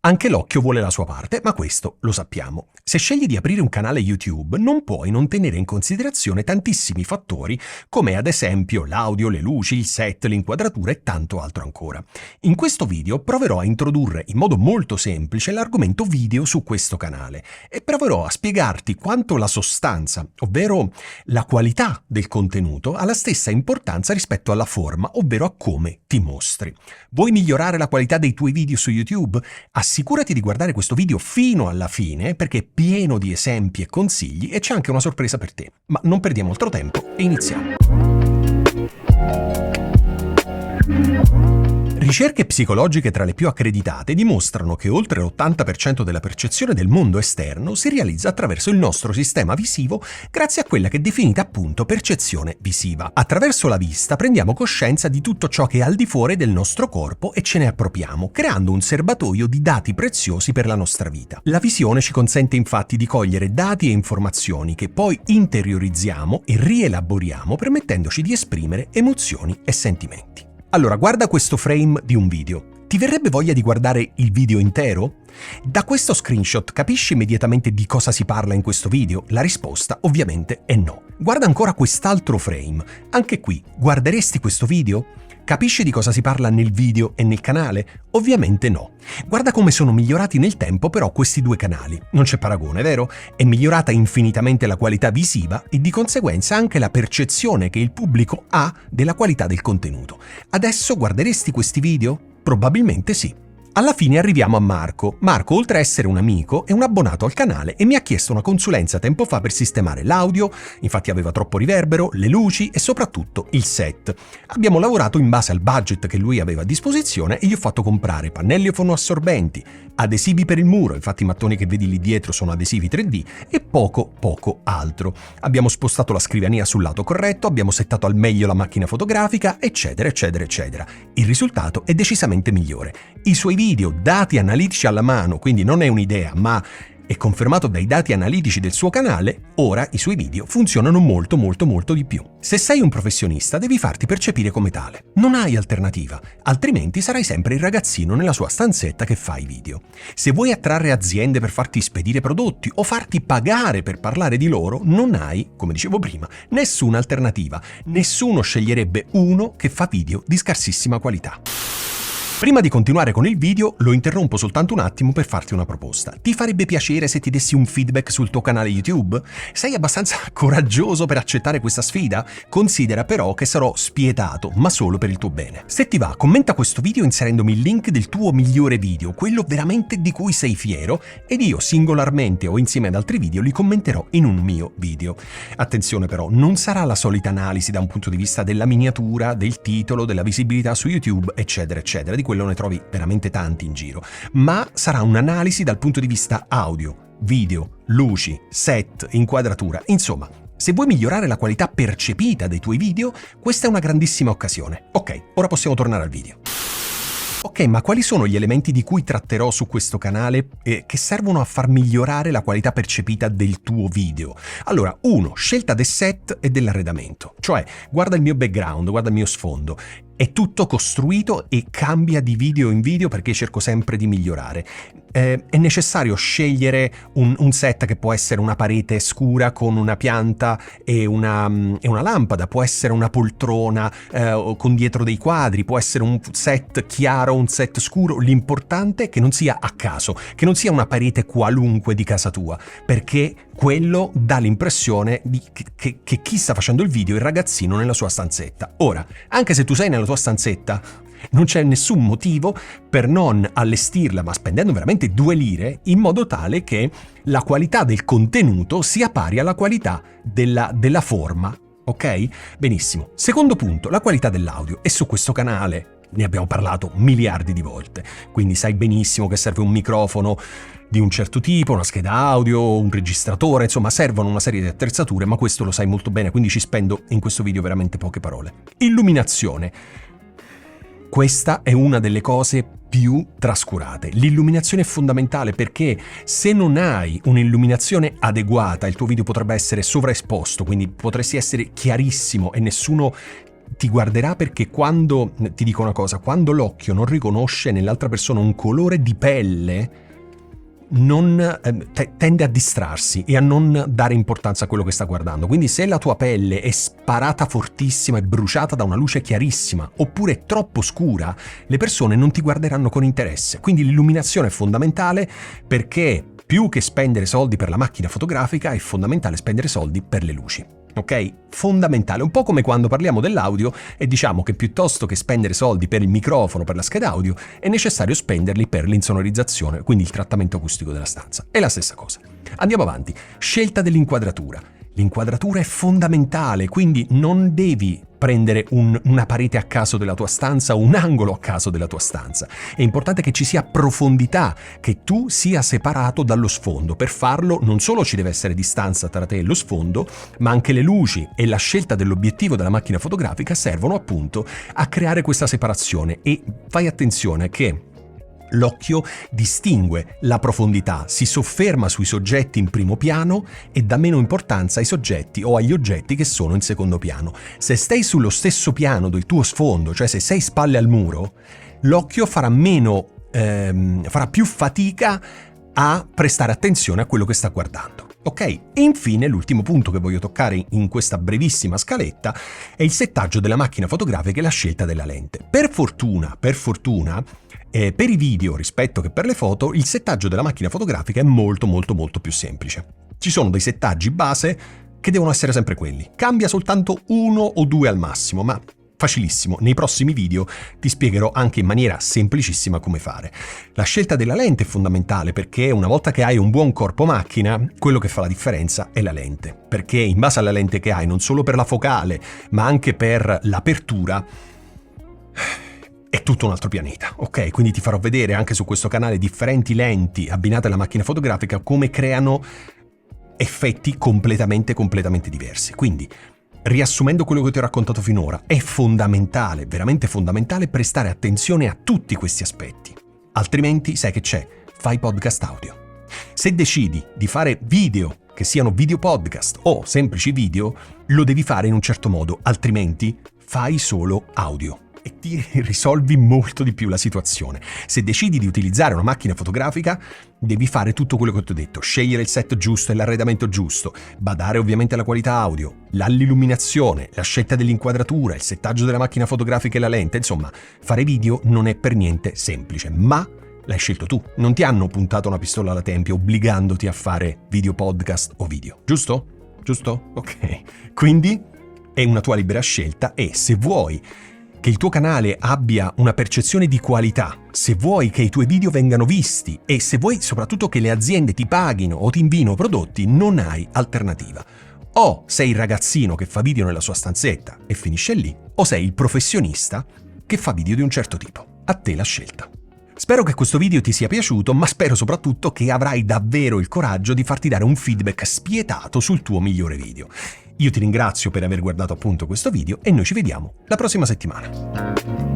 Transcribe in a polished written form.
Anche l'occhio vuole la sua parte, ma questo lo sappiamo. Se scegli di aprire un canale YouTube, non puoi non tenere in considerazione tantissimi fattori, come ad esempio l'audio, le luci, il set, l'inquadratura e tanto altro ancora. In questo video proverò a introdurre in modo molto semplice l'argomento video su questo canale e proverò a spiegarti quanto la sostanza, ovvero la qualità del contenuto, ha la stessa importanza rispetto alla forma, ovvero a come ti mostri. Vuoi migliorare la qualità dei tuoi video su YouTube? Assicurati di guardare questo video fino alla fine perché è pieno di esempi e consigli e c'è anche una sorpresa per te. Ma non perdiamo altro tempo e iniziamo. Ricerche psicologiche tra le più accreditate dimostrano che oltre l'80% della percezione del mondo esterno si realizza attraverso il nostro sistema visivo grazie a quella che è definita appunto percezione visiva. Attraverso la vista prendiamo coscienza di tutto ciò che è al di fuori del nostro corpo e ce ne appropriamo, creando un serbatoio di dati preziosi per la nostra vita. La visione ci consente infatti di cogliere dati e informazioni che poi interiorizziamo e rielaboriamo permettendoci di esprimere emozioni e sentimenti. Allora, guarda questo frame di un video. Ti verrebbe voglia di guardare il video intero? Da questo screenshot capisci immediatamente di cosa si parla in questo video? La risposta ovviamente è no. Guarda ancora quest'altro frame. Anche qui, guarderesti questo video? Capisci di cosa si parla nel video e nel canale? Ovviamente no. Guarda come sono migliorati nel tempo però questi due canali. Non c'è paragone, vero? È migliorata infinitamente la qualità visiva e di conseguenza anche la percezione che il pubblico ha della qualità del contenuto. Adesso guarderesti questi video? Probabilmente sì. Alla fine arriviamo a Marco. Marco, oltre a essere un amico, è un abbonato al canale e mi ha chiesto una consulenza tempo fa per sistemare l'audio, infatti aveva troppo riverbero, le luci e soprattutto il set. Abbiamo lavorato in base al budget che lui aveva a disposizione e gli ho fatto comprare pannelli fonoassorbenti, adesivi per il muro, infatti i mattoni che vedi lì dietro sono adesivi 3D e poco altro. Abbiamo spostato la scrivania sul lato corretto, abbiamo settato al meglio la macchina fotografica, eccetera. Il risultato è decisamente migliore. I suoi video, dati analitici alla mano, quindi non è un'idea, ma è confermato dai dati analitici del suo canale, ora i suoi video funzionano molto di più. Se sei un professionista devi farti percepire come tale. Non hai alternativa, altrimenti sarai sempre il ragazzino nella sua stanzetta che fa i video. Se vuoi attrarre aziende per farti spedire prodotti o farti pagare per parlare di loro, non hai, come dicevo prima, nessuna alternativa. Nessuno sceglierebbe uno che fa video di scarsissima qualità. Prima di continuare con il video, lo interrompo soltanto un attimo per farti una proposta. Ti farebbe piacere se ti dessi un feedback sul tuo canale YouTube? Sei abbastanza coraggioso per accettare questa sfida? Considera però che sarò spietato, ma solo per il tuo bene. Se ti va, commenta questo video inserendomi il link del tuo migliore video, quello veramente di cui sei fiero, ed io singolarmente o insieme ad altri video li commenterò in un mio video. Attenzione però, non sarà la solita analisi da un punto di vista della miniatura, del titolo, della visibilità su YouTube, eccetera. Di quello ne trovi veramente tanti in giro, ma sarà un'analisi dal punto di vista audio, video, luci, set, inquadratura, insomma. Se vuoi migliorare la qualità percepita dei tuoi video, questa è una grandissima occasione. Ok, ora possiamo tornare al video. Ok, ma quali sono gli elementi di cui tratterò su questo canale che servono a far migliorare la qualità percepita del tuo video? Allora, 1. Scelta del set e dell'arredamento. Cioè, guarda il mio background, guarda il mio sfondo. È tutto costruito e cambia di video in video perché cerco sempre di migliorare. È necessario scegliere un set che può essere una parete scura con una pianta e una lampada, può essere una poltrona con dietro dei quadri, può essere un set chiaro, un set scuro. L'importante è che non sia a caso, che non sia una parete qualunque di casa tua, perché quello dà l'impressione che chi sta facendo il video è il ragazzino nella sua stanzetta. Ora, anche se tu sei nella tua stanzetta, non c'è nessun motivo per non allestirla, ma spendendo veramente 2 lire, in modo tale che la qualità del contenuto sia pari alla qualità della forma. Ok? Benissimo. Secondo punto, la qualità dell'audio. E su questo canale ne abbiamo parlato miliardi di volte, quindi sai benissimo che serve un microfono di un certo tipo, una scheda audio, un registratore, insomma servono una serie di attrezzature, ma questo lo sai molto bene, quindi ci spendo in questo video veramente poche parole. Illuminazione. Questa è una delle cose più trascurate. L'illuminazione è fondamentale perché se non hai un'illuminazione adeguata il tuo video potrebbe essere sovraesposto, quindi potresti essere chiarissimo e nessuno ti guarderà perché quando, ti dico una cosa, quando l'occhio non riconosce nell'altra persona un colore di pelle, tende a distrarsi e a non dare importanza a quello che sta guardando. Quindi se la tua pelle è sparata fortissima e bruciata da una luce chiarissima oppure è troppo scura, le persone non ti guarderanno con interesse. Quindi l'illuminazione è fondamentale, perché più che spendere soldi per la macchina fotografica è fondamentale spendere soldi per le luci. Ok? Fondamentale, un po' come quando parliamo dell'audio e diciamo che piuttosto che spendere soldi per il microfono, per la scheda audio, è necessario spenderli per l'insonorizzazione, quindi il trattamento acustico della stanza. È la stessa cosa. Andiamo avanti. Scelta dell'inquadratura. L'inquadratura è fondamentale, quindi non devi prendere una parete a caso della tua stanza o un angolo a caso della tua stanza. È importante che ci sia profondità, che tu sia separato dallo sfondo. Per farlo non solo ci deve essere distanza tra te e lo sfondo, ma anche le luci e la scelta dell'obiettivo della macchina fotografica servono appunto a creare questa separazione. E fai attenzione che l'occhio distingue la profondità, si sofferma sui soggetti in primo piano e dà meno importanza ai soggetti o agli oggetti che sono in secondo piano. Se stai sullo stesso piano del tuo sfondo, cioè se sei spalle al muro, l'occhio farà più fatica a prestare attenzione a quello che sta guardando. Ok? E infine l'ultimo punto che voglio toccare in questa brevissima scaletta è il settaggio della macchina fotografica e la scelta della lente. Per fortuna, per i video rispetto che per le foto, il settaggio della macchina fotografica è molto più semplice. Ci sono dei settaggi base che devono essere sempre quelli. Cambia soltanto 1 o 2 al massimo, ma facilissimo. Nei prossimi video ti spiegherò anche in maniera semplicissima come fare. La scelta della lente è fondamentale, perché una volta che hai un buon corpo macchina, quello che fa la differenza è la lente. Perché in base alla lente che hai, non solo per la focale, ma anche per l'apertura, è tutto un altro pianeta, ok? Quindi ti farò vedere anche su questo canale differenti lenti abbinate alla macchina fotografica, come creano effetti completamente diversi. Quindi, riassumendo quello che ti ho raccontato finora, è fondamentale, veramente fondamentale, prestare attenzione a tutti questi aspetti. Altrimenti, sai che c'è? Fai podcast audio. Se decidi di fare video, che siano video podcast o semplici video, lo devi fare in un certo modo, altrimenti fai solo audio e ti risolvi molto di più la situazione. Se decidi di utilizzare una macchina fotografica, devi fare tutto quello che ti ho detto, scegliere il set giusto e l'arredamento giusto, badare ovviamente alla qualità audio, l'illuminazione, la scelta dell'inquadratura, il settaggio della macchina fotografica e la lente. Insomma, fare video non è per niente semplice, ma l'hai scelto tu. Non ti hanno puntato una pistola alla tempia obbligandoti a fare video podcast o video, giusto? Giusto? Ok. Quindi è una tua libera scelta, e se vuoi che il tuo canale abbia una percezione di qualità, se vuoi che i tuoi video vengano visti e se vuoi soprattutto che le aziende ti paghino o ti invino prodotti, non hai alternativa. O sei il ragazzino che fa video nella sua stanzetta e finisce lì, o sei il professionista che fa video di un certo tipo. A te la scelta. Spero che questo video ti sia piaciuto, ma spero soprattutto che avrai davvero il coraggio di farti dare un feedback spietato sul tuo migliore video. Io ti ringrazio per aver guardato appunto questo video e noi ci vediamo la prossima settimana.